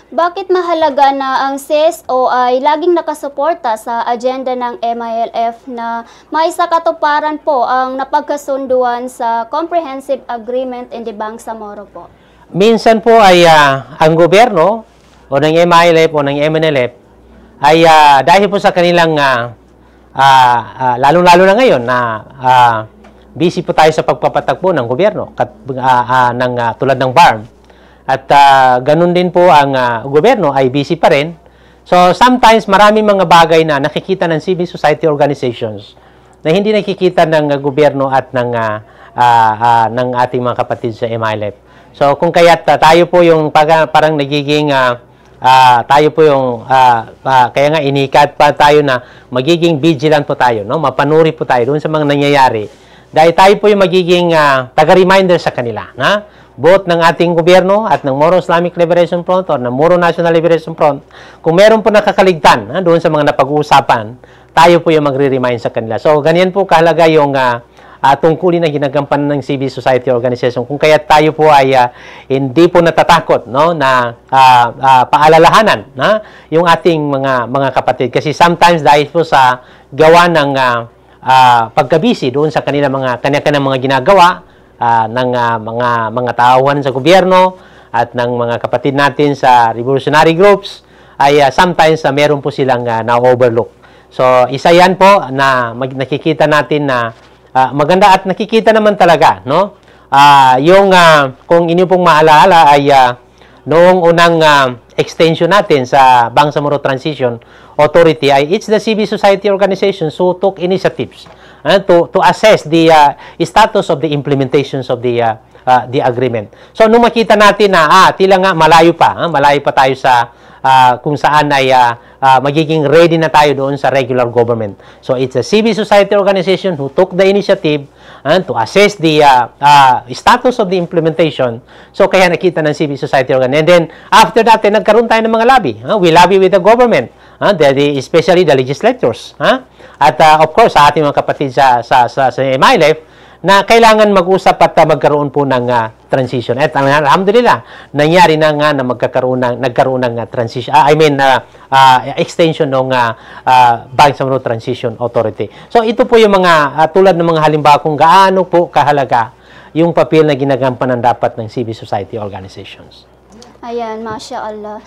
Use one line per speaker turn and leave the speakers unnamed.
Bakit mahalaga na ang CSO ay laging nakasuporta sa agenda ng MILF na maisakatuparan po ang napagkasunduan sa Comprehensive Agreement in the Bangsamoro po?
Minsan po ay ang gobyerno o ng MILF o ng MNLF ay dahil po sa kanilang lalong-lalo na ngayon na busy po tayo sa pagpapatakbo ng gobyerno tulad ng BARM. At ganun din po ang gobyerno ay busy pa rin. So sometimes maraming mga bagay na nakikita ng civil society organizations na hindi nakikita ng gobyerno at ng ating mga kapatid sa MILF. So kung kaya't tayo po yung parang nagiging tayo po yung kaya nga inikat pa tayo na magiging vigilant po tayo, no? Mapanuri po tayo doon sa mga nangyayari. Dahil tayo po yung magiging taga-reminder sa kanila, na both ng ating gobyerno at ng Moro Islamic Liberation Front or ng Moro National Liberation Front, kung meron po nakakaligtan doon sa mga napag-uusapan, tayo po yung magre-remind sa kanila. So, ganyan po kahalaga yung tungkulin na ginagampanan ng civil society organization. Kung kaya tayo po ay hindi po natatakot, no, na paalalahanan na yung ating mga kapatid. Kasi sometimes dahil po sa gawa ng pagkabisi doon sa kanya-kanyang mga ginagawa ng mga tauhan sa gobyerno at ng mga kapatid natin sa revolutionary groups, ay sometimes meron po silang na-overlook. So, isa yan po na nakikita natin na maganda at nakikita naman talaga, no? Kung inyo pong maalala ay noong unang extension natin sa Bangsamoro Transition Authority ay it's the civil society organizations who took initiatives to assess the status of the implementations of the agreement. So nung makita natin na tila nga malayo pa tayo sa kung saan ay magiging ready na tayo doon sa regular government. So it's a civil society organization who took the initiative to assess the status of the implementation. So kaya nakita ng civil society organization. And then after that, nagkaroon tayo ng mga lobby. We lobby with the government, especially the legislators. At of course, sa ating mga kapatid sa MILF, na kailangan mag-usap at magkaroon po ng transition. At alhamdulillah, nangyari na nga na nagkaroon ng transition, extension ng Bangsamoro Transition Authority. So ito po yung mga tulad ng mga halimbawa kung gaano po kahalaga yung papel na ginagampanan dapat ng civil society organizations.
Ayan, Masya Allah.